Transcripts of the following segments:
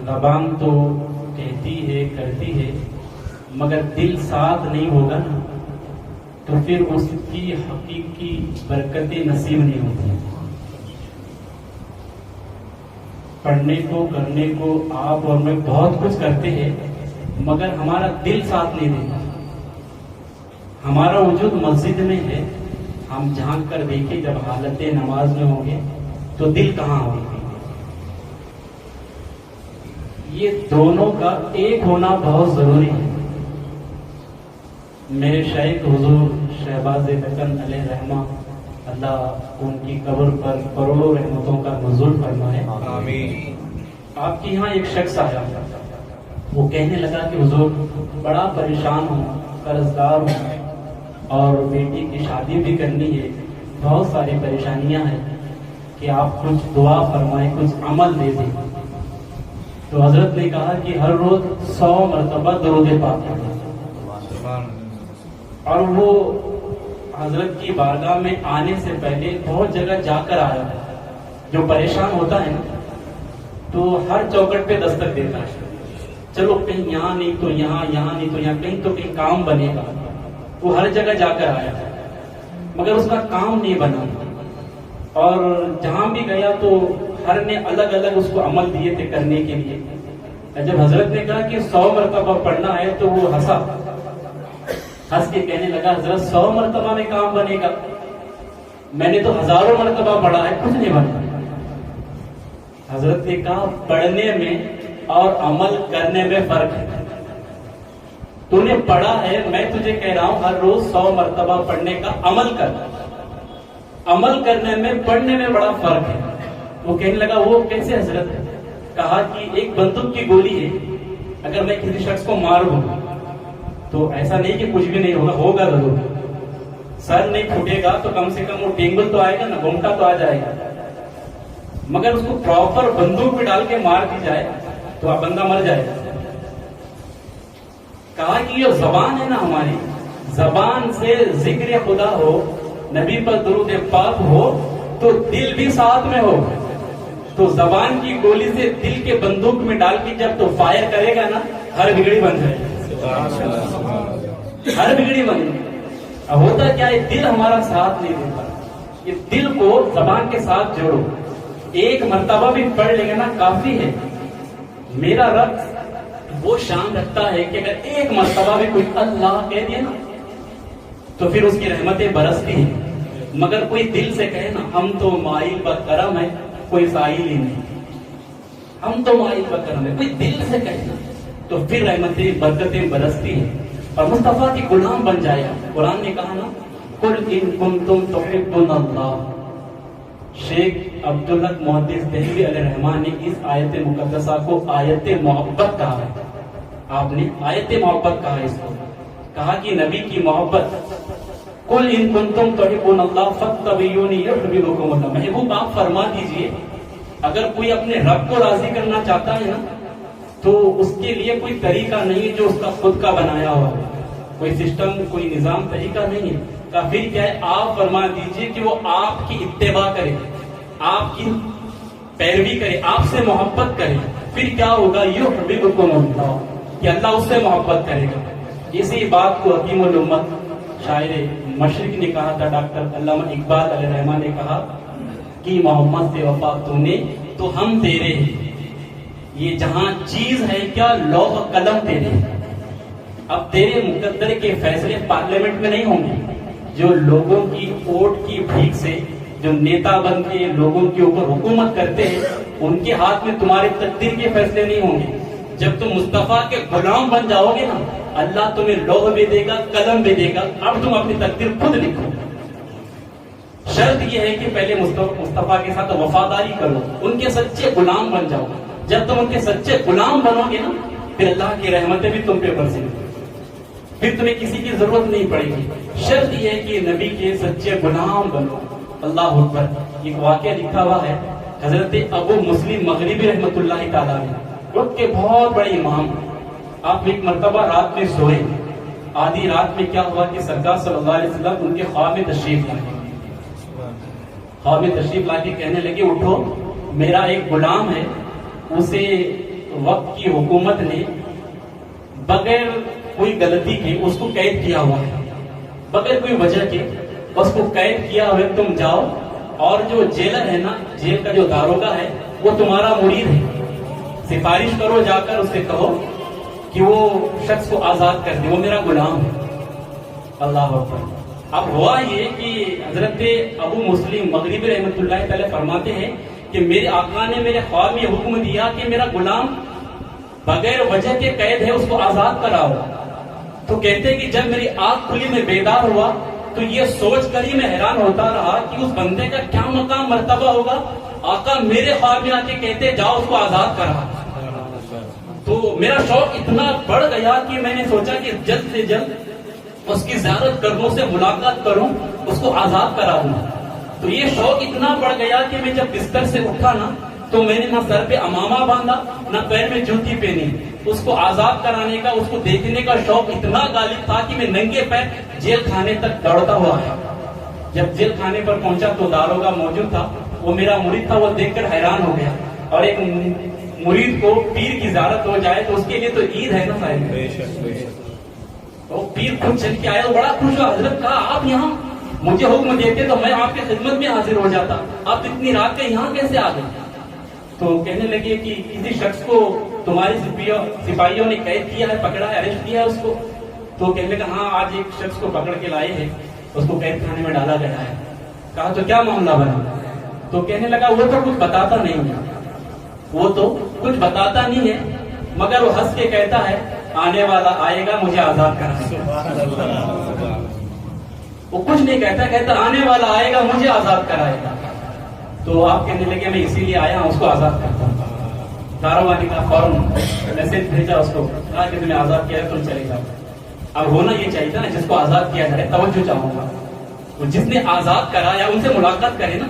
زبان تو کہتی ہے کرتی ہے، مگر دل ساتھ نہیں ہوگا نا تو پھر اس کی حقیقی برکتیں نصیب نہیں ہوتی۔ پڑھنے کو کرنے کو آپ اور میں بہت کچھ کرتے ہیں، مگر ہمارا دل ساتھ نہیں دیتا۔ ہمارا وجود مسجد میں ہے، ہم جھانک کر دیکھیں جب حالت نماز میں ہوں گے تو دل کہاں ہوگا؟ یہ دونوں کا ایک ہونا بہت ضروری ہے۔ میرے شیخ حضور شہباز دکن علیہ رحمہ، اللہ ان کی قبر پر کروڑوں رحمتوں کا نزول فرمائے، آمین۔ آپ کے یہاں ایک شخص آیا، وہ کہنے لگا کہ حضور بڑا پریشان ہوں، قرضدار ہوں، اور بیٹی کی شادی بھی کرنی ہے، بہت ساری پریشانیاں ہیں، کہ آپ کچھ دعا فرمائیں، کچھ عمل دے دیں۔ تو حضرت نے کہا کہ ہر روز 100 مرتبہ درود پاک پڑھیں، اور وہ حضرت کی بارگاہ میں آنے سے پہلے بہت جگہ جا کر آیا۔ جو پریشان ہوتا ہے نا تو ہر چوکٹ پہ دستک دیتا ہے، چلو کہیں یہاں نہیں تو یہاں، یہاں نہیں تو یہاں، کہیں تو کہیں کام بنے گا۔ وہ ہر جگہ جا کر آیا مگر اس کا کام نہیں بنا، اور جہاں بھی گیا تو ہر نے الگ الگ اس کو عمل دیے تھے کرنے کے لیے۔ جب حضرت نے کہا کہ 100 مرتبہ پڑھنا ہے تو وہ ہنس کے کہنے لگا حضرت 100 مرتبہ میں کام بنے گا؟ میں نے تو ہزاروں مرتبہ پڑھا ہے، کچھ نہیں بنا۔ حضرت نے کہا پڑھنے میں اور عمل کرنے میں فرق ہے۔ تو نے پڑھا ہے، میں تجھے کہہ رہا ہوں ہر روز 100 مرتبہ پڑھنے کا عمل کر۔ عمل کرنے میں پڑھنے میں بڑا فرق ہے۔ وہ کہنے لگا وہ کیسے حضرت؟ کہا کہ ایک بندوق کی گولی ہے، اگر میں کسی شخص کو مار دوں تو ایسا نہیں کہ کچھ بھی نہیں ہوگا، ہوگا ضرور۔ سر نہیں پھوٹے گا تو کم سے کم وہ ٹینگل تو آئے گا نا، گھومٹا تو آ جائے گا، مگر اس کو پراپر بندوق پہ ڈال کے مار دی جائے تو بندہ مر جائے گا۔ کہا کہ یہ زبان ہے نا ہماری، زبان سے ذکر خدا ہو، نبی پر درود پاک ہو تو دل بھی ساتھ میں ہو۔ تو زبان کی گولی سے دل کے بندوق میں ڈال کے جب تو فائر کرے گا نا، ہر بگڑی بن جائے گی، ہر بگڑی بن جائے گی۔ اب ہوتا کیا ہے، دل ہمارا ساتھ نہیں دیتا۔ یہ دل کو زبان کے ساتھ جوڑو، ایک مرتبہ بھی پڑھ لیں گے نا کافی ہے۔ میرا رب وہ شان رکھتا ہے کہ اگر ایک مرتبہ بھی کوئی اللہ کہہ دیا نا تو پھر اس کی رحمتیں برستی ہیں، مگر کوئی دل سے کہے نا ہم تو مائل بکرم ہے، کوئی سائل ہی نہیں، ہم تو مائل بکرم ہے، کوئی دل سے کہے نا تو پھر رحمتیں برکتیں برستی ہیں، اور مصطفیٰ کی غلام بن جائے گا۔ قرآن نے کہا نا قل ان کنتم تحبون اللہ۔ شیخ عبدالحق محدث دہلوی علیہ الرحمٰن نے اس آیت مقدسہ کو آیت محبت کہا ہے۔ آپ نے آیت محبت کہا ہے، اس کو کہا کہ نبی کی محبت، قل ان کنتم تحبون اللہ فاتبعونی یحببکم اللہ۔ محبوب آپ فرما دیجئے اگر کوئی اپنے رب کو راضی کرنا چاہتا ہے نا تو اس کے لیے کوئی طریقہ نہیں ہے جو اس کا خود کا بنایا ہوا، کوئی سسٹم، کوئی نظام، طریقہ نہیں ہے۔ کا پھر کیا ہے، آپ فرما دیجئے کہ وہ آپ کی اتباع کرے، آپ کی پیروی کرے، آپ سے محبت کرے، پھر کیا ہوگا، یحببکم اللہ، کہ اللہ اس سے محبت کرے گا۔ اسی بات کو حکیم الامت شاعر مشرق نے کہا تھا، ڈاکٹر علامہ اقبال علیہ الرحمٰن نے کہا کہ محمد سے وفا تو نے تو ہم تیرے ہیں، یہ جہاں چیز ہے کیا لوح قلم تیرے۔ اب تیرے مقدر کے فیصلے پارلیمنٹ میں نہیں ہوں گے، جو لوگوں کی ووٹ کی بھیک سے جو نیتا بن کے لوگوں کے اوپر حکومت کرتے ہیں، ان کے ہاتھ میں تمہارے تقدیر کے فیصلے نہیں ہوں گے۔ جب تم مصطفیٰ کے غلام بن جاؤ گے نا، اللہ تمہیں لوح بھی دے گا، قلم بھی دے گا، اب تم اپنی تقدیر خود لکھو۔ شرط یہ ہے کہ پہلے مصطفیٰ کے ساتھ وفاداری کرو، ان کے سچے غلام بن جاؤ۔ جب تم ان کے سچے غلام بنو گے نا، پھر اللہ کی رحمتیں بھی تم پہ برسیں گی، پھر تمہیں کسی کی ضرورت نہیں پڑے گی۔ شرط یہ ہے کہ نبی کے سچے غلام بنو۔ اللہ اکبر۔ ایک واقعہ لکھا ہوا ہے، حضرت ابو مسلم مغربی رحمۃ اللہ تعالیٰ نے، ان کے بہت بڑے امام، آپ ایک مرتبہ رات میں سوئے، آدھی رات میں کیا ہوا کہ سرکار صلی اللہ علیہ وسلم ان کے خواب میں تشریف لائے. خواب میں تشریف لا کے کہنے لگے اٹھو، میرا ایک غلام ہے، اسے وقت کی حکومت نے بغیر کوئی غلطی کے اس کو قید کیا ہوا ہے، بغیر کوئی وجہ کے اس کو قید کیا ہوا ہے. تم جاؤ اور جو جیلر ہے نا، جیل کا جو داروغہ ہے وہ تمہارا مرید ہے، سفارش کرو، جا کر اس سے کہو کہ وہ شخص کو آزاد کر دے، وہ میرا غلام ہے. اللہ اکبر. اب ہوا یہ کہ حضرت ابو مسلم مغربی رحمۃ اللہ تعالی فرماتے ہیں کہ میرے آقا نے میرے خواب میں حکم دیا کہ میرا غلام بغیر وجہ کے قید ہے، اس کو آزاد کراؤ. تو کہتے ہیں کہ جب میری آنکھ کھلی میں بیدار ہوا تو یہ سوچ کر ہی میں حیران ہوتا رہا کہ اس بندے کا کیا مقام مرتبہ ہوگا. آقا میرے خواب میں آ کے کہتے جاؤ اس کو آزاد کرا. تو میرا شوق اتنا بڑھ گیا کہ میں نے سوچا کہ جلد سے جلد اس کی زیارت کروں، اس سے ملاقات کروں، اس کو آزاد کرا دوں. تو یہ شوق اتنا بڑھ گیا کہ میں جب بستر سے اٹھا نا تو میں نے نہ سر پہ امامہ باندھا نہ پیر میں جوتی پہنی. اس کو آزاد کرانے کا، اس کو دیکھنے کا شوق اتنا غالب تھا کہ میں ننگے پیر جیل خانے تک دوڑتا ہوا آیا. جب جیل خانے پر پہنچا تو داروغہ موجود تھا، وہ میرا مرید تھا. وہ دیکھ کر حیران ہو گیا. اور ایک مرید کو پیر کی زیارت ہو جائے تو اس کے لیے تو عید ہے نا صاحب. تو پیر خود چل کے آیا تو بڑا خوش ہوا. حضرت کہا آپ یہاں، مجھے حکم دیتے تو میں آپ کی خدمت میں حاضر ہو جاتا، آپ اتنی رات کے یہاں کیسے آ گئے؟ تو کہنے لگے کہ کسی شخص کو تمہارے سپاہیوں نے قید کیا ہے، پکڑا ہے، اریسٹ کیا ہے اس کو. تو کہنے لگا ہاں آج ایک شخص کو پکڑ کے لائے ہیں، اس کو قید خانے میں ڈالا گیا ہے. کہا تو کیا معاملہ بنا؟ تو کہنے لگا وہ تو کچھ بتاتا نہیں ہے، وہ تو کچھ بتاتا نہیں ہے، مگر وہ ہنس کے کہتا ہے آنے والا آئے گا مجھے آزاد کرائے. وہ کچھ نہیں کہتا، کہتا آنے والا آئے گا مجھے آزاد کرائے گا. تو آپ کہنے لگے میں اسی لیے آیا ہوں، اس کو آزاد کرتا ہوں. داروغہ نے کہا فوراً میسج بھیجا اس کو، کہا کہ تمہیں آزاد کیا ہے تم چلے جاؤ. اب ہونا یہ چاہیے تھا نا جس کو آزاد کیا جائے توجہ چاہوں گا. وہ جس نے آزاد کرایا ان سے ملاقات کرے نا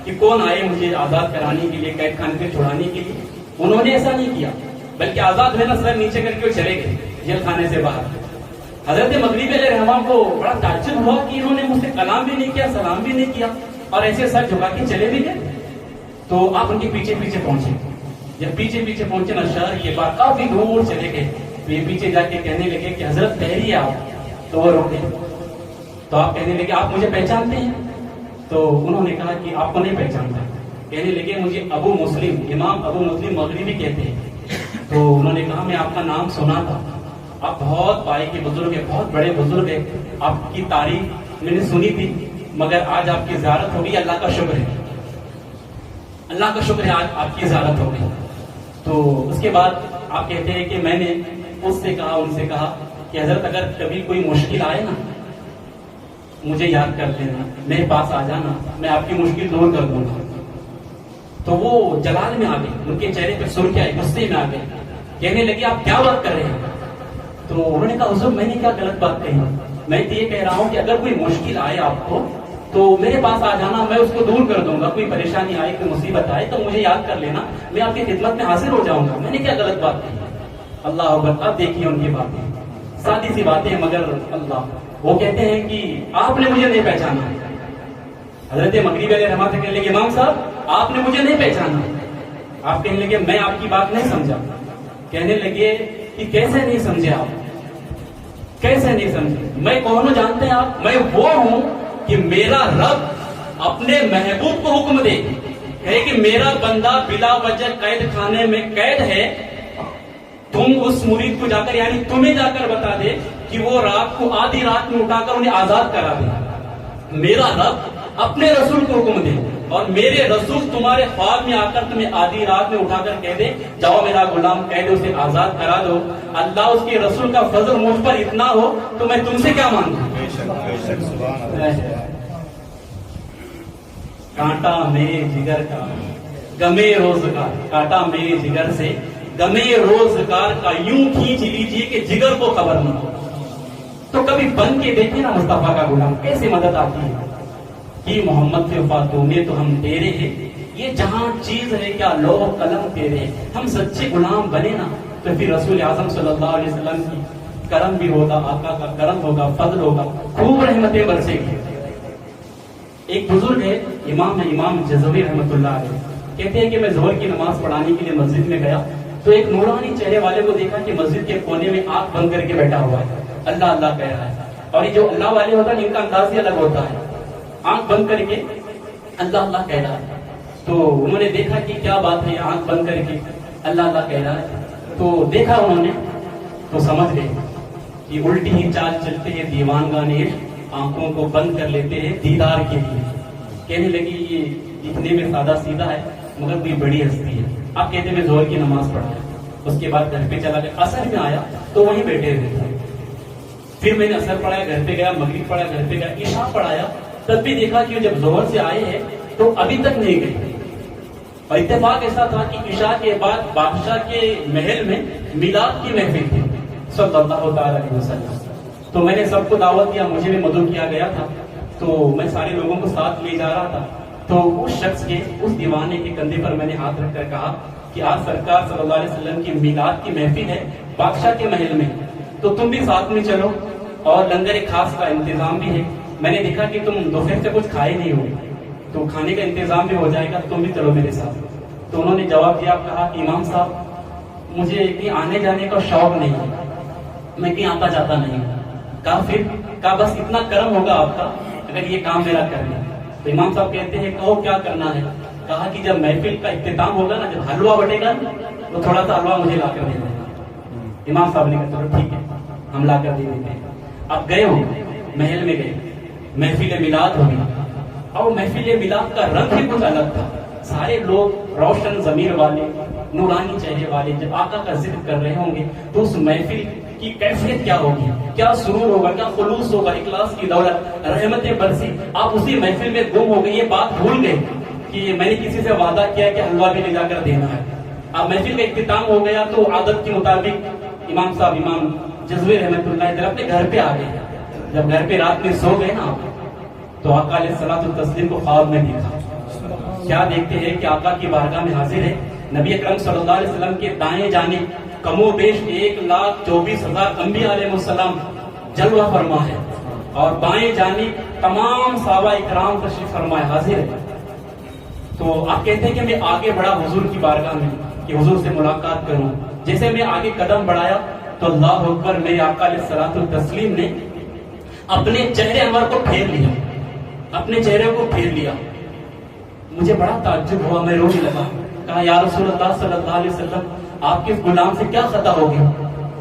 کہ کون آئے مجھے آزاد کرانے کے لیے، قید خانے سے چھڑانے کے لیے. انہوں نے ایسا نہیں کیا، بلکہ آزاد ہوئے نا سر نیچے کر کے وہ چلے گئے جیل خانے سے باہر. حضرت مغربی علیہ رحمہ کو بڑا تعجب ہوا کہ انہوں نے مجھ سے کلام بھی نہیں کیا، سلام بھی نہیں کیا، اور ایسے سر جھکا کے چلے بھی گئے. تو آپ ان کے پیچھے پیچھے پہنچے. جب پیچھے پیچھے پہنچے نا شہر کے بعد کافی دور چلے گئے. تو یہ پیچھے جا کے کہنے لگے کہ حضرت ٹھہریے آپ. تو وہ رکے. تو آپ کہنے لگے آپ مجھے پہچانتے ہیں؟ تو انہوں نے کہا کہ آپ کو نہیں پہچانتا. کہنے لگے مجھے ابو مسلم، امام ابو مسلم مغربی کہتے ہیں. تو انہوں نے کہا میں آپ کا نام سنا تھا، آپ بہت پائے کے بزرگ ہیں، بہت بڑے بزرگ ہیں، آپ کی تعریف میں نے سنی تھی، مگر آج آپ کی زیارت ہوگی، اللہ کا شکر ہے، اللہ کا شکر ہے آج آپ کی زیارت ہو گئی. تو اس کے بعد آپ کہتے ہیں کہ میں نے ان سے کہا کہ حضرت اگر کبھی کوئی مشکل آئے نا مجھے یاد کر لینا، میرے پاس آ جانا، میں آپ کی مشکل دور کر دوں گا. تو وہ جلال میں آ گئے، ان کے چہرے پہ سرخی آئی، غصے میں آ گئے. کہنے لگے آپ کیا بات کر رہے ہیں؟ تو انہوں نے کہا حضور میں نے کیا غلط بات کہی؟ میں تو یہ کہہ رہا ہوں کہ اگر کوئی مشکل آئے آپ کو تو میرے پاس آ جانا، میں اس کو دور کر دوں گا. کوئی پریشانی آئے، کوئی مصیبت آئے تو مجھے یاد کر لینا، میں آپ کی خدمت میں حاضر ہو جاؤں گا. میں نے کیا غلط بات کی؟ اللہ اکبر. اب دیکھیے ان کی باتیں، سادی سی باتیں مگر اللہ. وہ کہتے ہیں کہ آپ نے مجھے نہیں پہچانا. حضرت مغربی علیہ رحمہ سے کہنے لگے امام صاحب آپ نے مجھے نہیں پہچانا. آپ کہنے لگے میں آپ کی بات نہیں سمجھا. کہنے لگے کہ کیسے نہیں سمجھے آپ؟ کیسے نہیں سمجھے؟ میں کون ہوں جانتے ہیں آپ؟ میں وہ ہوں کہ میرا رب اپنے محبوب کو حکم دے کہ میرا بندہ بلا وجہ قید خانے میں قید ہے، تم اس مرید کو جا کر، یعنی تمہیں جا کر بتا دے کہ وہ رات کو آدھی رات میں اٹھا کر انہیں آزاد کرا دے. میرا رب اپنے رسول کو حکم دے اور میرے رسول تمہارے خواب میں آ کر تمہیں آدھی رات میں اٹھا کر کہہ دے جاؤ میرا غلام قید ہے اسے آزاد کرا دو. اللہ اس کے رسول کا فضل مجھ پر اتنا ہو تو میں تم سے کیا مانگوں؟ کانٹا میرے جگر کا غمے روزگار، کانٹا میرے جگر سے غمے روزگار کا یوں کھینچ لیجیے کہ جگر کو خبر نہ ہو. تو کبھی بن کے دیکھیں نا مصطفیٰ کا غلام کیسے مدد آتی ہے کہ محمد سے وفا میں تو ہم تیرے ہیں، یہ جہاں چیز ہے کیا لوح قلم تیرے. ہم سچے غلام بنے نا تو پھر رسول اعظم صلی اللہ علیہ وسلم کی کرم بھی ہوگا، آقا کا کرم ہوگا، فضل ہوگا، خوب رحمتیں برسے گی۔ ایک بزرگ ہے، امام جزوی رحمۃ اللہ علیہ، کہتے ہیں کہ میں ظہر کی نماز پڑھانے کے لیے مسجد میں گیا تو ایک نورانی چہرے والے کو دیکھا کہ مسجد کے کونے میں آنکھ بند کر کے بیٹھا ہوا ہے، اللہ اللہ کہہ رہا ہے۔ اور یہ جو اللہ والے ہوتا ہے ان کا انداز ہی الگ ہوتا ہے، آنکھ بند کر کے اللہ اللہ کہہ رہا ہے۔ تو انہوں نے دیکھا کہ کیا بات ہے، آنکھ بند کر کے اللہ اللہ کہہ رہا ہے۔ تو دیکھا انہوں نے تو سمجھ گئے کہ الٹی ہی چال چلتے ہیں دیوان گانے، آنکھوں کو بند کر لیتے ہیں دیدار کے لیے۔ کہنے لگی یہ دکھنے میں سادہ سیدھا ہے مگر کوئی بڑی ہستی ہے۔ آپ کہتے میں ظہر کی نماز پڑھا، اس کے بعد گھر پہ چلا گیا، عصر میں آیا تو وہیں بیٹھے ہوئے تھے۔ پھر میں نے عصر پڑھایا، گھر پہ گیا، مغرب پڑھا، گھر پہ گیا، عشاء پڑھایا، تب بھی دیکھا کہ جب ظہر سے آئے ہیں تو ابھی تک نہیں گئے۔ اور اتفاق ایسا تھا کہ عشاء کے بعد بادشاہ کے محل میں میلاد کی محفل تھی صلی اللہ تعالی علیہ وسلم۔ تو میں نے سب کو دعوت دیا، مجھے بھی مدعو کیا گیا تھا، تو میں سارے لوگوں کو ساتھ لے جا رہا تھا۔ تو اس شخص کے، اس دیوانے کے کندھے پر میں نے ہاتھ رکھ کر کہا کہ آج سرکار صلی اللہ علیہ وسلم کی میلاد کی محفل ہے بادشاہ کے محل میں، تو تم بھی ساتھ میں چلو، اور لنگر خاص کا انتظام بھی ہے۔ میں نے دیکھا کہ تم دوپہر سے کچھ کھائے نہیں ہو، تو کھانے کا انتظام بھی ہو جائے گا، تم بھی چلو میرے ساتھ۔ تو انہوں نے جواب دیا، کہا کہ امام صاحب مجھے کہیں آنے جانے کا شوق نہیں ہے، میں کہیں آتا جاتا نہیں ہوں۔ کہا پھر؟ کہا بس اتنا کرم ہوگا آپ کا اگر یہ کام میرا کر لیں۔ تو امام صاحب کہتے ہیں کہو کیا کرنا ہے؟ کہا کہ جب محفل کا اختتام ہوگا نا، جب حلوہ بٹے گا تو تھوڑا سا حلوہ مجھے لا کر دے دینا۔ امام صاحب نے کہا چلو ٹھیک ہے، ہم لا کر دے دیتے ہیں۔ اب گئے ہو، محل میں گئے، محفل میلاد ہوگی، اور محفل میلاد کا رنگ ہی کچھ الگ تھا۔ سارے لوگ روشن ضمیر والے، نورانی چہرے والے، جب آقا کا ذکر کر رہے ہوں گے تو اس محفل کی کیفیت کیا ہوگی، کیا سرور ہوگا، کیا خلوص ہوگا، اخلاص کی دولت، رحمتیں برسی۔ آپ اسی محفل میں گم ہو گئے، یہ بات بھول گئے کہ میں نے کسی سے وعدہ کیا کہ حلوہ بھی لے جا کر دینا ہے۔ اب محفل کا اختتام ہو گیا تو عادت کے مطابق امام صاحب، امام جزوی رحمۃ اللہ علیہ اپنے گھر پہ آ گئے۔ جب گھر پہ رات میں سو گئے نا تو آقا علیہ الصلوۃ والتسلیم کو خواب میں دیکھا۔ کیا دیکھتے ہیں کہ آقا کی بارگاہ میں حاضر ہے، نبی اکرم صلی اللہ علیہ وسلم کے دائیں جانب کم و بیش 1,24,000 انبیاء علیہ السلام جلوہ فرما ہے، اور بائیں جانب تمام صحابہ اکرام تشریف فرمائے حاضر ہے۔ تو آپ کہتے ہیں کہ میں آگے بڑھا حضور کی بارگاہ میں کہ حضور سے ملاقات کروں۔ جیسے میں آگے قدم بڑھایا تو اللہ اکبر، میرے آقا علیہ الصلوۃ والتسلیم نے اپنے چہرے انور کو پھیر لیا، اپنے چہرے کو پھیر لیا۔ مجھے بڑا تعجب ہوا، میں رونے لگا۔ کہا یا رسول اللہ صلی اللہ علیہ وسلم، آپ کے غلام سے کیا خطا ہو گیا؟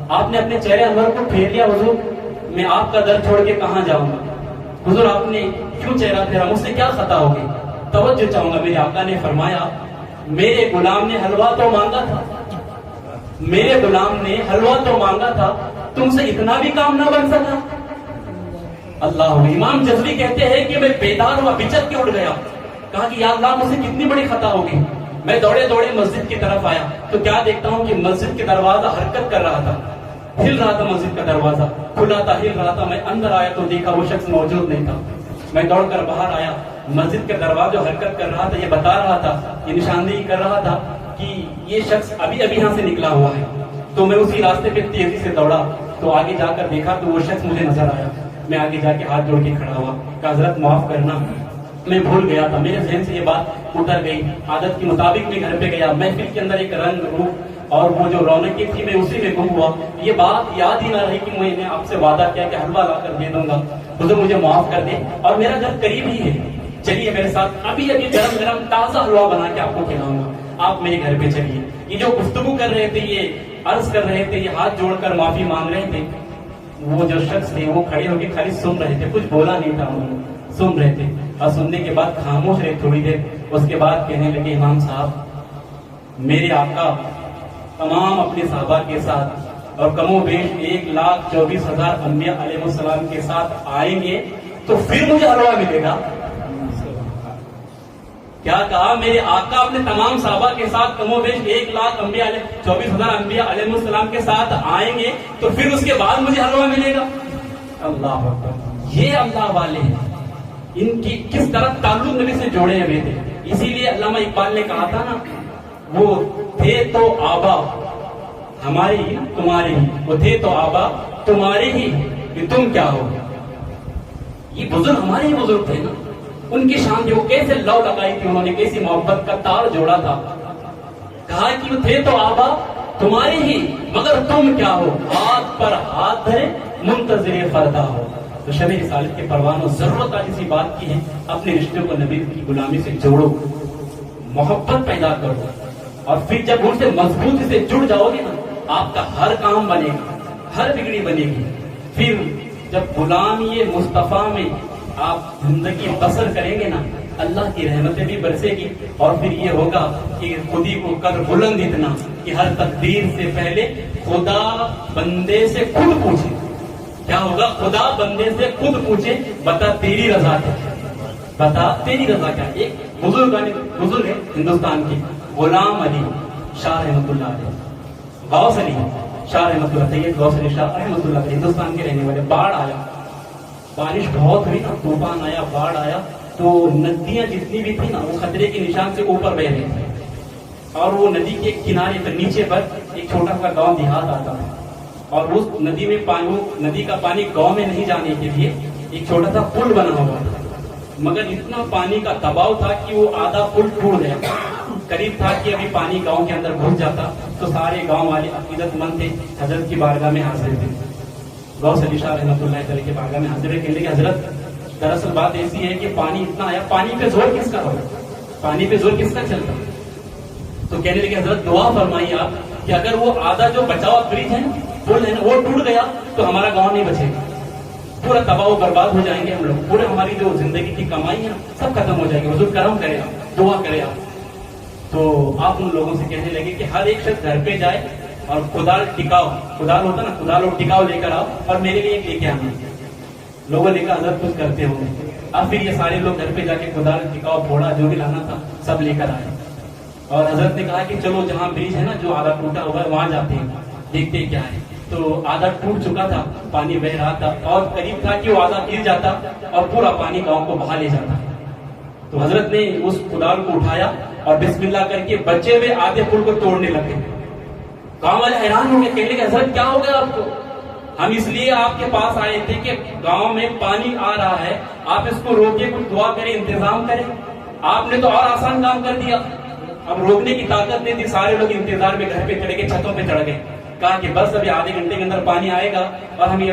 آپ نے اپنے چہرے انور کو پھیر لیا، حضور میں آپ کا در چھوڑ کے کہاں جاؤں گا؟ حضور آپ نے کیوں چہرہ پھیرا، مجھ سے کیا خطا ہو گئی؟ توجہ چاہوں گا۔ میرے آقا نے فرمایا، میرے غلام نے حلوہ تو مانگا تھا، میرے غلام نے حلوہ تو مانگا تھا، تم سے اتنا بھی کام نہ بن سکا؟ اللہ، امام جزوی کہتے ہیں کہ میں بیدار ہوا، بچت کے اٹھ گیا۔ کہا کہ یا اللہ مجھ سے کتنی بڑی خطا ہو گئی۔ میں دوڑے دوڑے مسجد کی طرف آیا تو کیا دیکھتا ہوں کہ مسجد کے دروازہ حرکت کر رہا تھا، ہل رہا تھا، مسجد کا دروازہ کھلا تھا، ہل رہا تھا۔ میں اندر آیا تو دیکھا وہ شخص موجود نہیں تھا۔ میں دوڑ کر باہر آیا، مسجد کا دروازہ حرکت کر رہا تھا، یہ بتا رہا تھا، یہ نشاندہی کر رہا تھا کہ یہ شخص ابھی ابھی یہاں سے نکلا ہوا ہے۔ تو میں اسی راستے پہ تیزی سے دوڑا تو آگے جا کر دیکھا تو وہ شخص مجھے نظر آیا۔ میں آگے جا کے ہاتھ جوڑ کے کھڑا ہوا، کہا حضرت معاف کرنا، میں بھول گیا تھا، میرے ذہن سے یہ بات اتر گئی۔ عادت کے مطابق میں گھر پہ گیا، محفل کے اندر ایک رنگ روح اور وہ جو رونقیں تھی میں اسی میں گم ہوا۔ یہ بات یاد ہی نہ رہی کہ میں نے آپ سے وعدہ کیا کہ حلوہ لا کر دے دوں گا، حضور مجھے معاف کر دے، اور میرا گھر قریب ہی ہے، چلیے میرے ساتھ، ابھی ابھی گرم گرم تازہ حلوہ بنا کے آپ کو کھلاؤں گا، آپ میرے گھر پہ چلیے۔ یہ جو گفتگو کر رہے تھے، یہ عرض کر رہے تھے، یہ ہاتھ جوڑ کر معافی مانگ رہے تھے، وہ جو شخص تھے وہ کھڑے ہو کے خالی سن رہے تھے، کچھ بولا نہیں تھا، انہوں نے سن رہے تھے، اور سننے کے بعد خاموش رہے تھوڑی دیر۔ اس کے بعد کہنے لگے، امام صاحب میرے آقا تمام اپنے صحابہ کے ساتھ اور کم و بیش 1,24,000 انبیاء علیہ السلام کے ساتھ آئیں گے تو پھر مجھے حلوہ ملے گا۔ کیا کہا؟ میرے آقا اپنے تمام صحابہ کے ساتھ کم و بیش 1,24,000 انبیاء علیہ السلام کے ساتھ آئیں گے تو پھر اس کے بعد مجھے حلوہ ملے گا۔ اللہ اکبر، یہ اللہ والے ہیں، ان کی کس طرح تعلق نبی سے جوڑے ہوئے تھے۔ اسی لیے علامہ اقبال نے کہا تھا نا، وہ تھے تو آبا ہماری تمہاری، وہ تھے تو آبا تمہارے ہی کہ تم کیا ہو. یہ بزرگ ہمارے ہی بزرگ تھے نا, ان کی شان تھی, وہ کیسے لو لگائی تھی انہوں نے, کیسی محبت کا تار جوڑا تھا. کہا کہ وہ تھے تو آبا تمہارے ہی مگر تم کیا ہو, ہاتھ پر ہاتھ دھرے منتظر فردا ہو. تو شب رسالت کے پروانوں ضرورت آج اسی بات کی ہے, اپنے رشتوں کو نبی کی غلامی سے جوڑو, محبت پیدا کرو, اور پھر جب ان سے مضبوطی سے جڑ جاؤ گے نا, آپ کا ہر کام بنے گا, ہر بگڑی بنے گی. پھر جب غلامی مصطفیٰ میں آپ زندگی بسر کریں گے نا, اللہ کی رحمتیں بھی برسے گی, اور پھر یہ ہوگا کہ خودی کو کر بلند اتنا کہ ہر تقدیر سے پہلے خدا بندے سے خود پوچھے. کیا ہوگا, خدا بندے سے خود پوچھے بتا تیری رضا کیا, بتا تیری رضا کیا. ایک بزرگ ہے ہندوستان کی, غلام علی شاہ رحمۃ اللہ علیہ, غوث علی شاہ رحمۃ اللہ, سید غوث علی شاہ رحمۃ اللہ علیہ, ہندوستان کے رہنے والے. باڑھ آیا, بارش بہت ہوئی نا, طوفان آیا, باڑھ آیا, تو ندیاں جتنی بھی تھی نا وہ خطرے کے نشان سے اوپر بہ رہی تھی, اور وہ ندی کے کنارے پر نیچے پر ایک چھوٹا سا گاؤں دیہات آتا ہے, اور اس ندی میں پانی, ندی کا پانی گاؤں میں نہیں جانے کے لیے ایک چھوٹا سا پل بنا ہوا تھا, مگر اتنا پانی کا دباؤ تھا کہ وہ آدھا پل ٹوٹ گیا. قریب تھا کہ ابھی پانی گاؤں کے اندر گھس جاتا, تو سارے گاؤں والے عقیدت مند تھے, حضرت کی بارگاہ میں حاضر تھے, غوث علی شاہ رحمۃ اللہ علیہ کی بارگاہ میں حاضر ہے. کہنے لگے حضرت دراصل بات ایسی ہے کہ پانی اتنا آیا, پانی پہ زور کس کا ہوگا, پانی پہ زور کس کا چلتا. تو کہنے لگے حضرت دعا فرمائیے آپ کہ اگر وہ آدھا جو بچا ہوا برج ہے نا, پل ہے نا, وہ ٹوٹ گیا تو ہمارا گاؤں نہیں بچے گا, پورا تباہ و برباد ہو جائیں گے ہم لوگ, پورے ہماری جو زندگی کی کمائی ہے نا سب ختم ہو جائے گی. حضور کرم کرے آپ, دعا کرے آپ. تو آپ ان لوگوں سے کہنے لگے کہ ہر ایک شخص گھر پہ جائے اور کدال ٹکاؤ, کدال ہوتا نا, کدال اور ٹکاؤ لے کر آؤ, اور میرے لیے ایک لے کے آنا. لوگوں نے کہا حضرت کچھ کرتے ہوں گے. اب پھر یہ سارے لوگ گھر پہ جا کے کدال ٹکاؤ پھوڑا جو بھی لانا تھا سب لے کر آئے, اور حضرت نے کہا کہ چلو جہاں برج ہے نا جو آدھا ٹوٹا ہوا ہے وہاں جاتے ہیں, دیکھتے ہیں کیا ہے. تو آدھا ٹوٹ چکا تھا, پانی بہ رہا تھا, اور قریب تھا کہ وہ آدھا گر جاتا اور پورا پانی گاؤں کو بہا لے جاتا. تو حضرت نے اس کدال کو اٹھایا اور بسم اللہ کر کے بچے ہوئے آدھے پل کو توڑنے لگے. گاؤں والے حیران ہو گئے, کہنے لگے حضرت کیا ہو گیا آپ کو, ہم اس لیے آپ کے پاس آئے تھے کہ گاؤں میں پانی آ رہا ہے, آپ اس کو روکے, کچھ دعا کریں, انتظام کریں. آپ نے تو اور آسان کام کر دیا, اب روکنے کی طاقت نہیں تھی. سارے لوگ انتظار میں گھر پہ چڑھ گئے, چھتوں پہ چڑھ گئے. کہا کہ بس ابھی آدھے گھنٹے کے اندر پانی آئے گا اور ہم یہ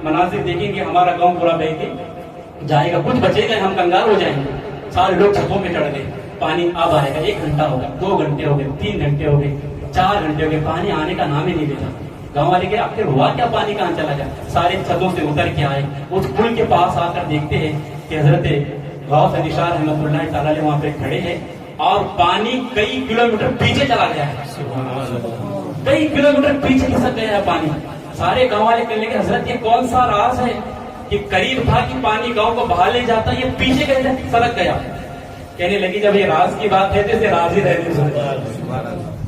مناظر دیکھیں گے, ہمارا گاؤں پورا بہہ کے جائے گا, کچھ بچے گا, ہم کنگال ہو جائیں گے. سارے لوگ چھتوں پہ چڑھ گئے, پانی اب آئے گا. 1 گھنٹہ ہوگا, 2 گھنٹے ہو گئے, 3 گھنٹے ہو گئے, 4 گھنٹے ہو گئے, پانی آنے کا نام ہی نہیں لیتا. گاؤں والے کہ آخر ہوا کیا, پانی کہاں چلا گیا. سارے چھتوں سے اتر کے آئے, اس پل کے پاس آ کر دیکھتے ہیں کہ حضرت غوث علی شاہ رحمۃ اللہ تعالیٰ علیہ وہاں پہ کھڑے ہیں, اور پانی کئی کلومیٹر پیچھے چلا گیا ہے, کئی کلومیٹر پیچھے کھسک گیا ہے پانی. سارے گاؤں والے کہنے لگے حضرت یہ کون سا راز ہے کہ قریب تھا کہ پانی گاؤں کو بہا لے جاتا, یہ پیچھے کیسے سڑک گیا. کہنے لگی جب یہ راز کی بات ہے تو اسے راز ہی رہنے دو,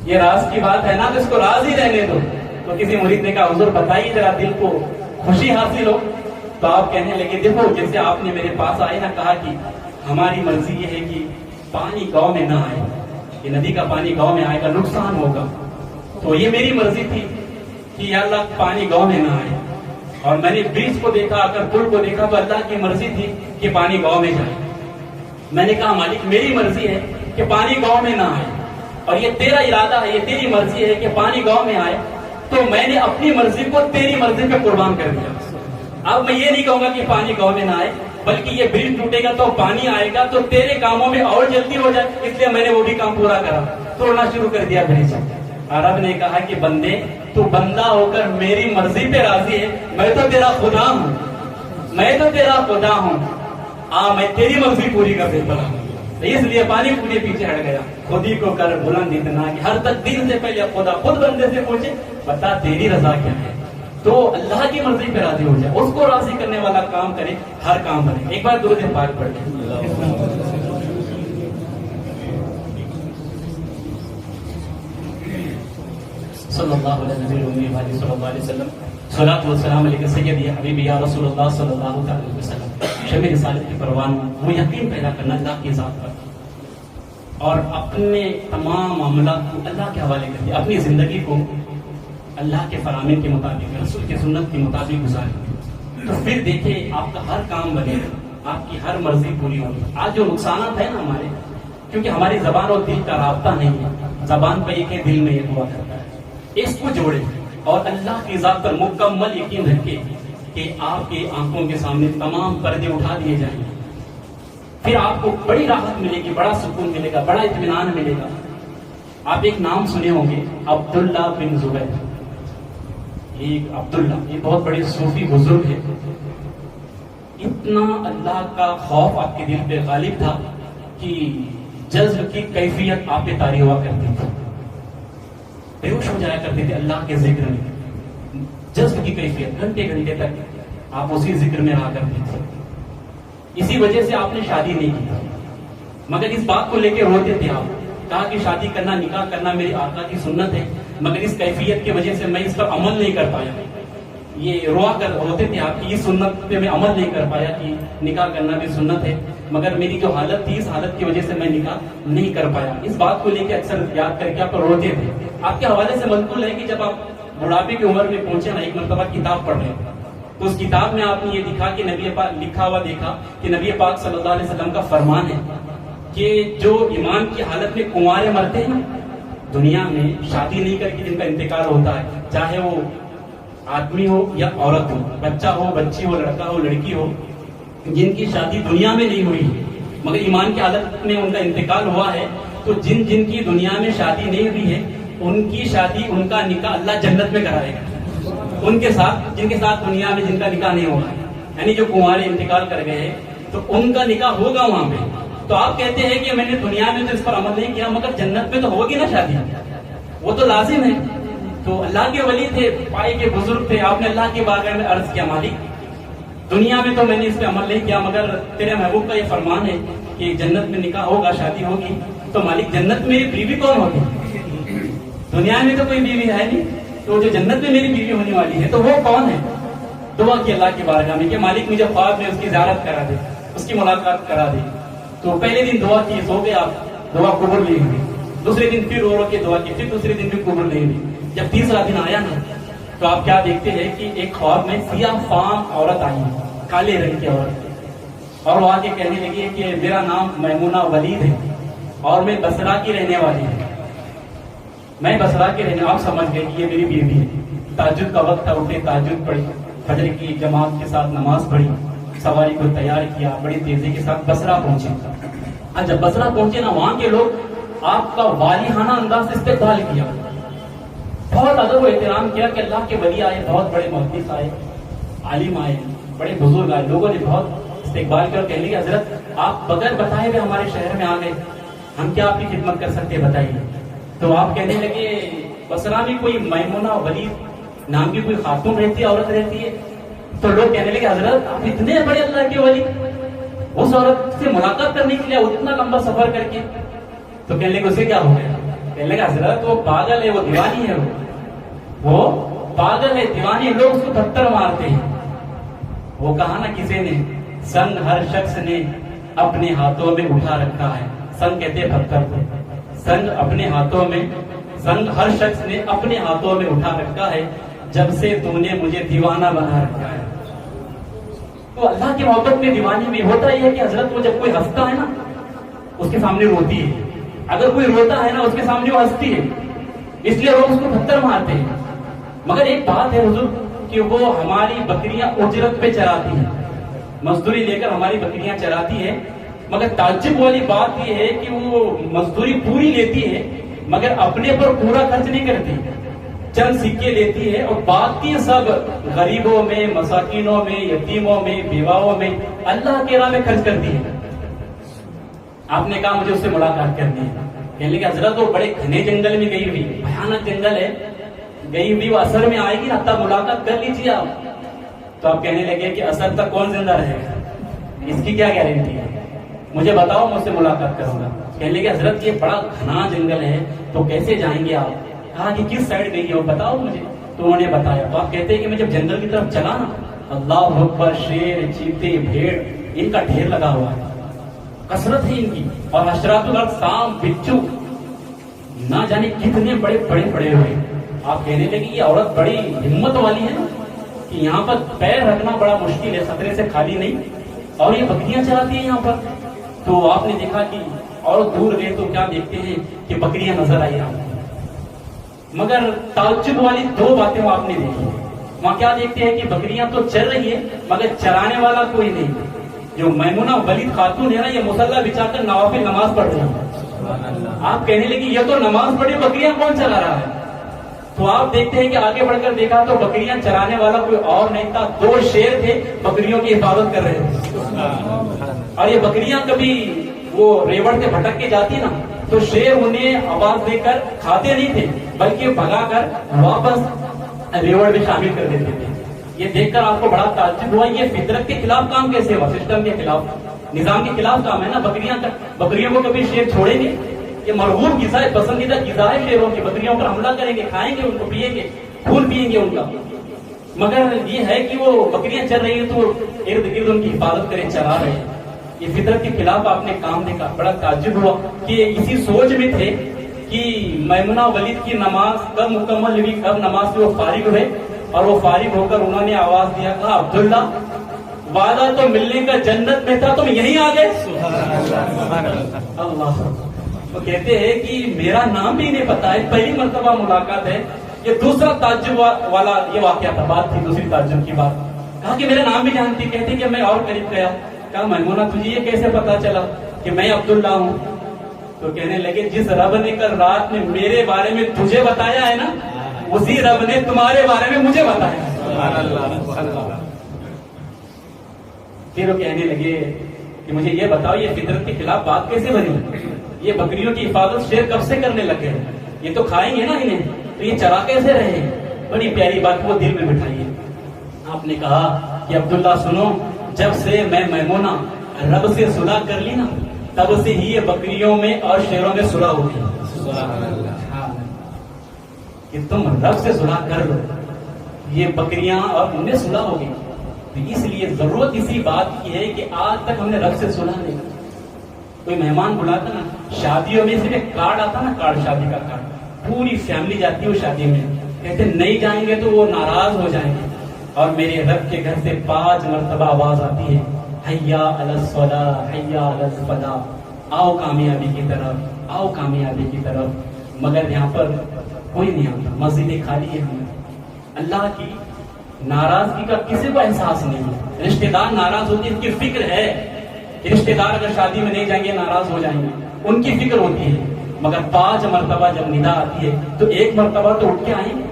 یہ راز کی بات ہے نا تو اس کو راز ہی رہنے دو. تو کسی مرید نے کہا حضور بتائیے ذرا دل کو خوشی حاصل ہو. تو آپ کہنے لگے دیکھو جیسے آپ نے میرے پاس آئے نا, کہا کہ ہماری مرضی یہ ہے کہ پانی گاؤں میں نہ آئے, یہ ندی کا پانی گاؤں میں آئے گا نقصان ہوگا. تو یہ میری مرضی تھی کہ یا اللہ پانی گاؤں میں نہ آئے, اور میں نے برج کو دیکھا, اگر پل کو دیکھا تو اللہ کی مرضی تھی کہ پانی گاؤں میں جائے. میں نے کہا مالک میری مرضی ہے کہ پانی گاؤں میں نہ آئے, اور یہ تیرا ارادہ ہے, یہ تیری مرضی ہے کہ پانی گاؤں میں آئے, تو میں نے اپنی مرضی کو تیری مرضی پہ قربان کر دیا. اب میں یہ نہیں کہوں گا کہ پانی گاؤں میں نہ آئے, بلکہ یہ برج ٹوٹے گا تو پانی آئے گا تو تیرے کاموں میں اور جلدی ہو جائے, اس لیے میں نے وہ بھی کام پورا کرا, توڑنا شروع کر دیا برج. عرب نے کہا کہ بندے تو بندہ ہو کر میری مرضی پہ راضی ہے, میں تو تیرا خدا ہوں, میں تو تیرا خدا ہوں, میں تیری مرضی پوری کر دیتا ہوں. اس لیے پانی پورے پیچھے ہٹ گیا. خودی کو کر بلند اتنا کہ ہر تقدیر سے پہلے خدا خود بندے سے پوچھے بتا تیری رضا کیا ہے, تو اللہ کی مرضی پہ راضی ہو جائے, اس کو راضی کرنے والا کام کرے, ہر کام بنے. ایک بار درود پاک پڑھ لیں. صلی اللہ علیہ نبی صلی اللہ علیہ وسلم, صلاۃ والسلام علیک سیدی حبیبی یا رسول اللہ صلی اللہ علیہ وسلم. شب رسالت کے پروان وہ یقین پیدا کرنا اللہ کی ذات پر, اور اپنے تمام معاملات کو اللہ کے حوالے کر دیا, اپنی زندگی کو اللہ کے فرامین کے مطابق، رسول کے سنت کے مطابق گزاریں، تو پھر دیکھیں آپ کا ہر کام بنے گا، آپ کی ہر مرضی پوری ہوگی۔ آج جو نقصانات ہیں نا ہمارے، کیونکہ ہماری زبان اور دل کا رابطہ نہیں ہے، زبان پہ ایک ہے، دل میں ایک ہوا کرتا ہے، اس کو جوڑے اور اللہ کی ذات پر مکمل یقین رکھے کہ آپ کے آنکھوں کے سامنے تمام پردے اٹھا دیے جائیں گے، پھر آپ کو بڑی راحت ملے گی، بڑا سکون ملے گا، بڑا اطمینان ملے گا۔ آپ ایک نام سنے ہوں گے، عبداللہ بن زبیر۔ ایک عبداللہ، یہ بہت بڑے صوفی بزرگ ہے، اتنا اللہ کا خوف آپ کے دل پہ غالب تھا کہ جذب کی کیفیت آپ پہ طاری ہوا کرتی تھی، بے ہوش ہو جایا کرتے تھے اللہ کے ذکر میں، جذب کی کیفیت، گھنٹے گھنٹے تک آپ اسی ذکر میں رہا کرتے تھے۔ اسی وجہ سے آپ نے شادی نہیں کی، مگر اس بات کو لے کے روتے تھے آپ، کہا کہ شادی کرنا، نکاح کرنا میری آقا کی سنت ہے، مگر اس کیفیت کی وجہ سے میں اس پر عمل نہیں کر پایا۔ یہ روا کر روتے تھے آپ کی اس سنت پہ میں عمل نہیں کر پایا کہ نکاح کرنا بھی سنت ہے، مگر میری جو حالت تھی اس حالت کی وجہ سے میں نکاح نہیں کر پایا۔ اس بات کو لے کے اکثر یاد کر کے آپ روتے تھے۔ آپ کے حوالے سے منقول ہے کہ جب آپ بڑھاپے کی عمر میں پہنچے نا، ایک مرتبہ کتاب پڑھ رہے تو اس کتاب میں آپ نے یہ دکھا کہ نبی پاک لکھا ہوا دیکھا کہ نبی پاک صلی اللہ علیہ وسلم کا فرمان ہے کہ جو ایمان کی حالت میں کنوارے مرتے ہیں دنیا میں، شادی نہیں کر کے جن کا انتقال ہوتا ہے، چاہے وہ آدمی ہو یا عورت ہو، بچہ ہو، بچی ہو، لڑکا ہو، لڑکی ہو، جن کی شادی دنیا میں نہیں ہوئی مگر ایمان کی حالت میں ان کا انتقال ہوا ہے، تو جن کی دنیا میں شادی نہیں ہوئی ہے ان کی شادی، ان کا نکاح اللہ جنت میں کرائے گا ان کے ساتھ، جن کے ساتھ دنیا میں جن کا نکاح نہیں ہوا ہے، یعنی جو کنوارے انتقال کر گئے ہیں تو ان کا نکاح ہوگا وہاں پہ۔ تو آپ کہتے ہیں کہ میں نے دنیا میں تو اس پر عمل نہیں کیا، مگر جنت میں تو ہوگی نا شادی، وہ تو لازم ہے۔ تو اللہ کے ولی تھے، پائے کے بزرگ تھے، آپ نے اللہ کے بارگاہ میں عرض کیا، مالک دنیا میں تو میں نے اس پہ عمل نہیں کیا، مگر تیرے محبوب کا یہ فرمان ہے کہ جنت میں نکاح ہوگا، شادی ہوگی، تو مالک جنت میں میری بیوی کون ہوگی؟ دنیا میں تو کوئی بیوی ہے نہیں، تو جو جنت میں میری بیوی ہونے والی ہے تو وہ کون ہے؟ دعا کی اللہ کی بارگاہ میں کہ مالک مجھے خواب میں اس کی زیارت کرا دے، اس کی ملاقات کرا دے۔ تو پہلے دن دعا کی، سو گئے آپ، دعا قبول نہیں ہوئی، دوسرے دن پھر رو کے دعا کی، پھر دوسرے دن بھی قبول نہیں ہوئی۔ جب تیسرا دن آیا نا تو آپ کیا دیکھتے ہیں کہ ایک خواب میں سیاہ فام عورت آئی، کالے رنگ کی عورت، اور وہ آ کے کہنے لگی ہے کہ میرا نام میمونہ ولید ہے اور میں بصرہ کی رہنے والی ہوں، میں بصرہ کے رہنے، آپ سمجھ گئے کہ یہ میری بیوی ہے۔ تہجد کا وقت تھا، اٹھے، تہجد پڑھی، فجر کی جماعت کے ساتھ نماز پڑھی، سواری کو تیار کیا، بڑی تیزی کے ساتھ بصرہ پہنچے۔ جب بصرہ پہنچے نا، وہاں کے لوگ آپ کا والیانہ انداز سے استقبال کیا، بہت ادب و احترام کیا کہ اللہ کے ولی آئے، بہت بڑے محدث آئے، عالم آئے، بڑے بزرگ آئے، لوگوں نے بہت استقبال کیا اور کہنے لگے حضرت آپ بغیر بتائے ہوئے ہمارے شہر میں آ گئے، ہم کیا آپ کی خدمت کر سکتے ہیں، بتائیے۔ تو آپ کہنے لگے بصرہ میں کوئی میمونہ ولید نام کی کوئی خاتون رہتی ہے، عورت رہتی ہے؟ تو لوگ کہنے لگے حضرت آپ اتنے بڑے اللہ کے ولی، اس عورت سے ملاقات کرنے کے لیے اتنا لمبا سفر کر کے؟ تو کہنے لگے اسے کیا ہو گیا؟ کہنے لگے حضرت وہ پاگل ہے، وہ دیوانی ہے، وہ پاگل ہے، دیوانی، لوگ اس کو پتھر مارتے ہیں۔ وہ کہا نا کسی نے، سنگ ہر شخص نے اپنے ہاتھوں میں اٹھا رکھا ہے، سنگ کہتے ہیں پتھر کو، سنگ اپنے ہاتھوں میں، سنگ ہر شخص نے اپنے ہاتھوں میں اٹھا رکھا ہے، جب سے تو نے مجھے دیوانہ بنا رکھا ہے۔ تو اللہ کی محبت میں دیوانی میں ہوتا یہ ہے کہ حضرت وہ جب کوئی ہنستا ہے نا اس کے سامنے روتی ہے، اگر کوئی روتا ہے نا اس کے سامنے وہ ہنستی ہے، اس لیے لوگ اس کو پتھر مارتے ہیں۔ مگر ایک بات ہے حضور کہ وہ ہماری بکریاں اجرت پہ چراتی ہیں، مزدوری لے کر ہماری بکریاں چراتی ہے، مگر تعجب والی بات یہ ہے کہ وہ مزدوری پوری لیتی ہے مگر اپنے پر پورا خرچ نہیں کرتی، چند سکے لیتی ہے اور باقی سب غریبوں میں، مساکینوں میں، یتیموں میں، بیواؤں میں، اللہ کے راہ میں خرچ کرتی ہے۔ آپ نے کہا مجھے اس سے ملاقات کرنی ہے، کہنے لگے حضرت وہ بڑے گھنے جنگل میں گئی ہوئی، بھیانک جنگل ہے، گئی ہوئی، وہ اثر میں آئے گی نا تب ملاقات کر لیجیے آپ۔ تو آپ کہنے لگے کہ اثر تک کون زندہ رہے گا، اس کی کیا گارنٹی ہے، مجھے بتاؤ میں اس سے ملاقات کروں گا۔ کہنے لگے حضرت یہ بڑا گھنا جنگل ہے تو کیسے جائیں گے آپ؟ کہا کہ کس سائڈ گئی ہو بتاؤ مجھے، تو انہوں نے بتایا۔ تو آپ کہتے ہیں کہ میں جب جنگل کی طرف چلا نا، اللہ اکبر، شیر، چیتے، بھیڑ، ان کا ڈھیر لگا ہوا ہے، کثرت ہے ان کی، اور حشرات الارض، سانپ، بچھو، نہ جانے کتنے بڑے بڑے پڑے ہوئے، آپ کہنے لگے یہ عورت بڑی ہمت والی ہے نا کہ یہاں پر پیر رکھنا بڑا مشکل ہے، خطرے سے خالی نہیں، اور یہ بکریاں چلاتی ہیں یہاں پر. تو آپ نے دیکھا کہ اور دور گئے تو کیا دیکھتے ہیں کہ بکریاں نظر آئی آپ کو. مگر تعجب والی دو باتیں آپ نے دیکھی. وہاں کیا دیکھتے ہیں کہ بکریاں تو چل رہی ہے مگر چرانے والا کوئی نہیں. جو میمونہ ولید خاتون ہے نا، یہ مصلی بچھا کر نوافل نماز پڑھ رہی ہے. آپ کہنے لگے یہ تو نماز پڑھی، بکریاں کون چلا رہا ہے؟ تو آپ دیکھتے ہیں کہ آگے بڑھ کر دیکھا تو بکریاں چرانے والا کوئی اور نہیں تھا، دو شیر تھے بکریوں کی حفاظت کر رہے تھے. اور یہ بکریاں کبھی وہ ریوڑ سے بھٹک کے جاتی نا تو شیر انہیں آواز دے کر کھاتے نہیں تھے بلکہ بھگا کر واپس ریوڑ میں شامل کر دیتے تھے. یہ دیکھ کر آپ کو بڑا تعجب ہوا، یہ فطرت کے خلاف کام کیسے ہوا؟ سسٹم کے خلاف، نظام کے خلاف کام ہے نا. بکریوں کو کبھی شیر چھوڑیں گے؟ یہ مرغوب غذا ہے، پسندیدہ غذا ہے شیروں کی. بکریوں پر حملہ کریں گے، کھائیں گے ان کو، پیئیں گے، خون پیئیں گے ان کا. مگر یہ ہے کہ وہ بکریاں چل رہی ہیں تو ارد گرد ان کی حفاظت کریں، چلا رہے ہیں. یہ فطرت کے خلاف آپ نے کام دیکھا، بڑا تعجب ہوا کہ اسی سوچ میں تھے کہ میمونہ ولید کی نماز کب مکمل ہوئی، کب نماز سے وہ فارغ ہوئے. اور وہ فارغ ہو کر انہوں نے آواز دیا، کہا عبداللہ وعدہ تو ملنے کا جنت میں تھا، تم یہیں آ گئے. اللہ. وہ کہتے ہیں کہ میرا نام بھی نہیں پتا ہے، پہلی مرتبہ ملاقات ہے. یہ دوسرا تعجب والا یہ واقعہ تھا، بات تھی دوسری تعجب کی بات. کہا کہ میرا نام بھی جانتی. کہتے کہ میں اور قریب گیا، کہا میمونہ تجھے یہ کیسے پتا چلا کہ میں عبداللہ ہوں؟ تو کہنے لگے جس رب نے کل رات میں میرے بارے میں تجھے بتایا ہے نا، اسی رب نے تمہارے بارے میں مجھے بتایا. پھر وہ کہنے لگے کہ مجھے یہ بتاؤ یہ فطرت کے خلاف بات کیسے بنی؟ یہ بکریوں کی حفاظت شیر کب سے کرنے لگے؟ یہ تو کھائیں گے نا انہیں، تو یہ چرا کیسے رہے؟ بڑی پیاری بات وہ دل میں بٹھائیے. آپ نے کہا کہ عبداللہ سنو، جب سے میں میمونہ رب سے صلح کر لی نا، تب سے ہی یہ بکریوں میں اور شیروں میں صلح ہو گئی. کہ تم رب سے صلح کر لو، یہ بکریاں اور ان میں صلح ہو گئی. تو اس لیے ضرورت اسی بات کی ہے کہ آج تک ہم نے رب سے صلح نہیں. کوئی مہمان بلاتا نا، شادیوں میں صرف ایک کارڈ آتا نا، کارڈ، شادی کا کارڈ، پوری فیملی جاتی ہے وہ شادی میں. کہتے نہیں جائیں گے تو وہ ناراض ہو جائیں گے. اور میرے رب کے گھر سے 5 مرتبہ آواز آتی ہے، حیا علی الصلاۃ، حیا علی الفلاح، آؤ کامیابی کی طرف، آؤ کامیابی کی طرف. مگر یہاں پر کوئی نہیں آتا، مسجدیں خالی ہے. ہمیں اللہ کی ناراضگی کا کسی کو احساس نہیں ہے. رشتہ دار ناراض ہوتے ہیں، ان کی فکر ہے. رشتہ دار اگر شادی میں نہیں جائیں گے ناراض ہو جائیں گے، ان کی فکر ہوتی ہے. مگر 5 مرتبہ جب ندا آتی ہے تو 1 مرتبہ تو اٹھ کے آئیں گے.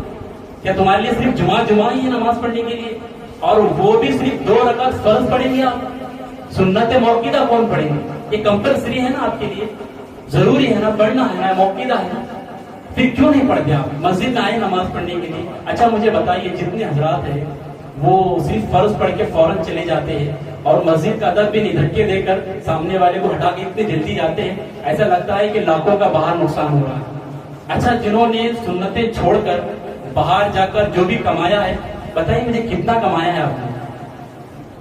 کیا تمہارے لیے صرف جمعہ ہی ہے نماز پڑھنے کے لیے؟ اور وہ بھی صرف 2 رکعت فرض پڑھیں گے آپ؟ سنت موقعہ کون پڑھیں گے؟ یہ کمپلسری ہے نا آپ کے لیے، ضروری ہے نا، پڑھنا ہے نا، موقعہ ہے نا. پھر کیوں نہیں پڑھتے آپ؟ مسجد میں آئے نماز پڑھنے کے لیے. اچھا مجھے بتائیے، جتنے حضرات ہیں وہ صرف فرض پڑھ کے فوراً چلے جاتے ہیں اور مسجد کا ادب بھی نہیں، دھکے دے کر سامنے والے کو ہٹا کے اتنے جلدی جاتے ہیں، ایسا لگتا ہے کہ لاکھوں کا باہر نقصان ہو رہا ہے. اچھا جنہوں نے سنتیں چھوڑ کر باہر جا کر جو بھی کمایا ہے، بتائیے مجھے کتنا کمایا ہے آپ نے؟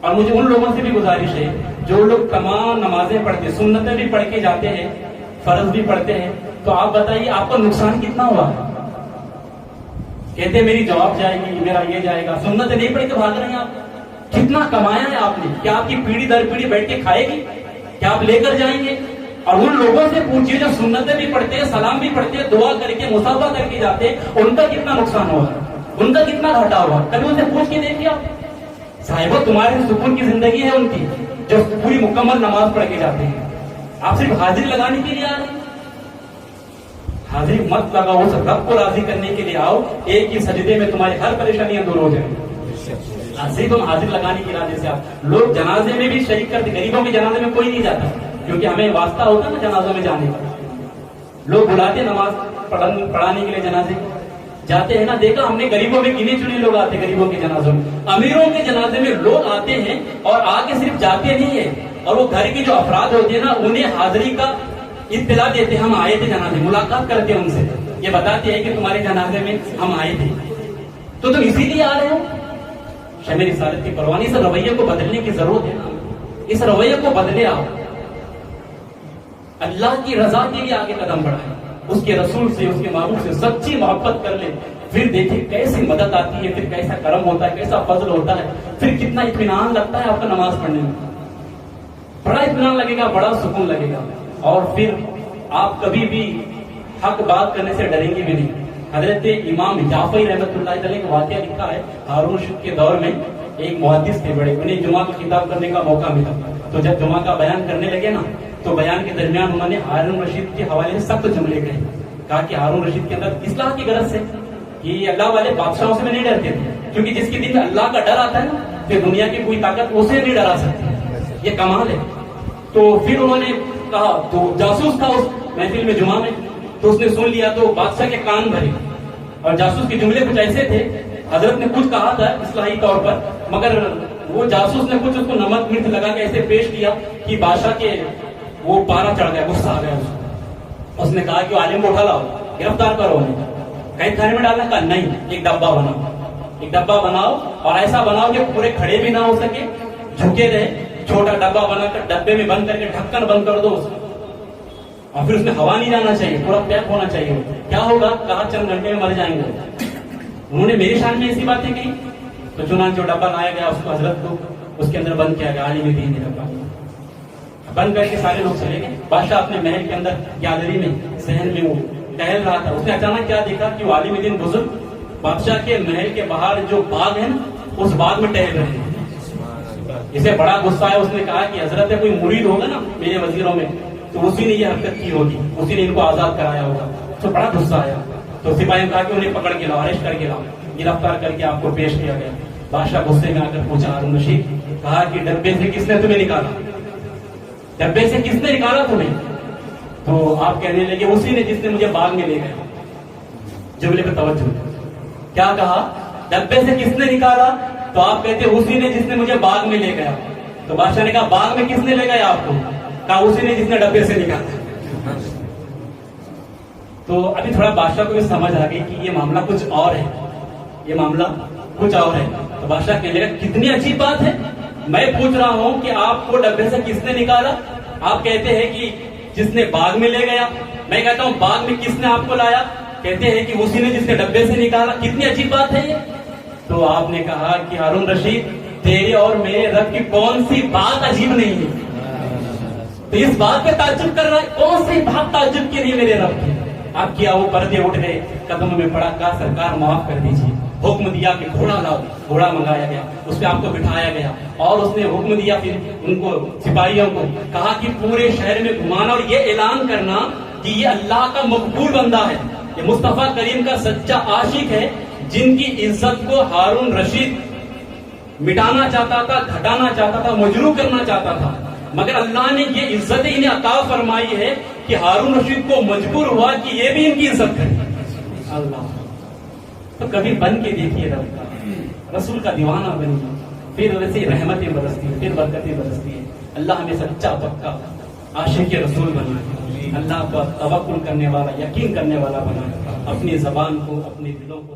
اور مجھے ان لوگوں سے بھی گزارش ہے جو لوگ تمام نمازیں پڑھتے، سنتیں بھی پڑھ کے جاتے ہیں، فرض بھی پڑھتے ہیں، تو آپ بتائیے آپ کا نقصان کتنا ہوا؟ کہتے میری جواب جائے گی، میرا یہ جائے گا. سنت نہیں پڑھ کے بھاگ رہے ہیں آپ. کتنا کمایا ہے آپ نے؟ کیا آپ کی پیڑھی در پیڑھی بیٹھ کے کھائے گی؟ کیا آپ لے کر جائیں گے؟ اور ان لوگوں سے پوچھیے جو سنتیں بھی پڑھتے ہیں، سلام بھی پڑھتے ہیں، دعا کر کے مصافحہ کر کے جاتے ہیں، ان کا کتنا نقصان ہوا، ان کا کتنا گھاٹا ہوا؟ کبھی ان سے پوچھ کے دیکھیے آپ. صاحبہ تمہاری سکون کی زندگی ہے ان کی جو پوری مکمل نماز پڑھ کے جاتے ہیں. آپ صرف حاضری لگانے کے لیے آ رہے ہیں. حاضری مت لگاؤ، اس رب کو راضی کرنے کے لیے آؤ. ایک ہی سجدے میں تمہاری ہر پریشانیاں دور ہو جائیں. صرف ہم حاضری لگانے کے ارادے سے آپ لوگ جنازے میں بھی شریک کرتے. غریبوں کے جنازے میں کوئی نہیں جاتا کیونکہ ہمیں واسطہ ہوتا نا جنازوں میں جانے کا. لوگ بلاتے نماز پڑھانے کے لیے جنازے جاتے ہیں نا. دیکھا ہم نے غریبوں میں گنے چنے لوگ آتے غریبوں کے جنازوں میں. امیروں کے جنازے میں لوگ آتے ہیں اور آ کے صرف جاتے نہیں ہیں، اور وہ گھر کے جو افراد ہوتے ہیں نا انہیں حاضری کا اطلاع دیتے ہیں، ہم آئے تھے جنازے، ملاقات کرتے ہیں ان سے، یہ بتاتے ہیں کہ تمہارے جنازے میں ہم آئے تھے. تو تم اسی لیے آ رہے ہو. شمع رسالت کی پروانی، اس رویے کو بدلنے کی ضرورت ہے نا. اس رویے کو بدلے آپ. اللہ کی رضا کے لیے آگے قدم بڑھائیں، اس کے رسول سے، اس کے محبوب سے سچی محبت کر لیں. پھر دیکھیں کیسی مدد آتی ہے، پھر کیسا کرم ہوتا ہے، کیسا فضل ہوتا ہے، پھر کتنا اطمینان لگتا ہے آپ کا نماز پڑھنے میں، بڑا اطمینان لگے گا، بڑا سکون لگے گا، اور پھر آپ کبھی بھی حق بات کرنے سے ڈریں گے بھی نہیں۔ حضرت امام جعفری رحمۃ اللہ علیہ کا واقعہ لکھا ہے، ہارون رشید کے دور میں ایک محدث تھے بڑے، انہیں جمعہ کی خطاب کرنے کا موقع ملا، تو جب جمعہ کا بیان کرنے لگے نا تو بیان کے درمیان انہوں نے ہارون رشید کے حوالے سے سخت جملے کہے، کہا کہ ہارون رشید کے اندر اصلاح کی غرض سے کہ اللہ والے بادشاہوں سے نہیں ڈرتے تھے، کیونکہ جس کے دل میں اللہ کا ڈر آتا ہے نا پھر دنیا کی کوئی طاقت اسے نہیں ڈرا سکتی، یہ کمال ہے۔ تو پھر انہوں نے کہا، تو جاسوس تھا اس محفل میں جمعہ میں، تو اس نے سن لیا تو بادشاہ کے کان بھرے، اور جاسوس کے جملے کچھ ایسے تھے، حضرت نے کچھ کہا تھا اصلاحی طور پر، مگر وہ جاسوس نے کچھ اس کو نمک مرچ لگا کے ایسے پیش کیا کہ بادشاہ کے وہ پارا چڑھ گیا، غصہ آ گیا اس نے کہا کہ وہ عالم کو اٹھا لاؤ، گرفتار کرو انہیں، قید خانے میں ڈالنا، کا نہیں، ایک ڈبہ بناؤ، ایک ڈبہ بناؤ اور ایسا بناؤ کہ پورے کھڑے بھی نہ ہو سکے، جھکے رہے، چھوٹا ڈبہ بنا کر ڈبے میں بند کر کے ڈھکن بند کر دو اس کو، اور پھر اس میں ہوا نہیں جانا چاہیے، پورا پیک ہونا چاہیے۔ کیا ہوگا؟ کہا چند گھنٹے میں مر جائیں گے۔ انہوں نے میری شان میں ایسی باتیں کی، تو چنانچہ ڈبہ لایا گیا، اس کو حضرت کو اس کے اندر بند کیا گیا، عالم دین نے ڈبہ بند کر کے سارے لوگ چلے گئے۔ بادشاہ اپنے محل کے اندر گیلری میں صحن میں وہ ٹہل رہا تھا، اس نے اچانک کیا دیکھا کہ وہ عالم دین بزرگ بادشاہ کے محل کے باہر جو باغ ہے نا اس باغ میں ٹہل رہے ہیں۔ اسے بڑا غصہ آیا، اس نے کہا کہ حضرت کوئی مرید ہوگا نا میرے وزیروں میں تو اسی نے یہ حرکت کی ہوگی، اسی نے ان کو آزاد کرایا ہوگا، تو بڑا غصہ آیا، تو سپاہیوں نے کہا کہ انہیں پکڑ کے لاؤ، اریسٹ کر کے لاؤ، گرفتار کر کے آپ کو پیش کیا گیا۔ بادشاہ غصے میں آ کر پوچھا ہارون رشید، کہا کہ ڈبے سے کس نے تمہیں نکالا؟ ڈبے سے کس نے نکالا تمہیں؟ تو آپ کہنے لگے اسی نے جس نے مجھے باغ میں لے گیا۔ جملے پہ توجہ، کیا کہا؟ ڈبے سے کس نے نکالا؟ تو آپ کہتے اسی نے جس نے مجھے باغ میں لے گیا۔ تو بادشاہ نے کہا باغ میں کس نے لے گیا آپ کو؟ کہا اسی نے جس نے ڈبے سے نکالا۔ تو ابھی تھوڑا بادشاہ کو بھی سمجھ آ گئی کہ یہ معاملہ کچھ اور ہے، یہ معاملہ کچھ اور ہے۔ تو بادشاہ کہنے لگا کتنی عجیب بات ہے، میں پوچھ رہا ہوں کہ آپ کو ڈبے سے کس نے نکالا، آپ کہتے ہیں کہ جس نے باغ میں لے گیا، میں کہتا ہوں باغ میں کس نے آپ کو لایا، کہتے ہیں کہ اسی نے جس نے ڈبے سے نکالا، کتنی عجیب بات ہے یہ۔ تو آپ نے کہا کہ ہارون رشید تیرے اور میرے رب کی کون سی بات عجیب نہیں ہے، تو اس بات پہ تعجب کر رہا ہے، کون سی بات تعجب کی نہیں میرے رب کی؟ آپ کیا وہ پردے اٹھ گئے، قدموں میں پڑا، کہا سرکار معاف کر دیجیے، حکم دیا کہ گھوڑا لاؤ، گھوڑا منگایا گیا، اس پہ آپ کو بٹھایا گیا، اور اس نے حکم دیا پھر ان کو سپاہیوں کو، کہا کہ پورے شہر میں گھمانا اور یہ اعلان کرنا کہ یہ اللہ کا مقبول بندہ ہے، یہ مصطفیٰ کریم کا سچا عاشق ہے، جن کی عزت کو ہارون رشید مٹانا چاہتا تھا، گھٹانا چاہتا تھا، مجروح کرنا چاہتا تھا، مگر اللہ نے یہ عزت انہیں عطا فرمائی ہے کہ ہارون رشید کو مجبور ہوا کہ یہ بھی ان کی عزت کرے۔ اللہ، تو کبھی بن کے دیکھیے رب کا، رسول کا دیوانہ بنیے، پھر ویسے رحمتیں برستی ہیں، پھر برکتیں برستی ہیں۔ اللہ ہمیں سچا پکا عاشق رسول بنائے، اللہ پر توکل کرنے والا، یقین کرنے والا بنائے، اپنی زبان کو، اپنے دلوں کو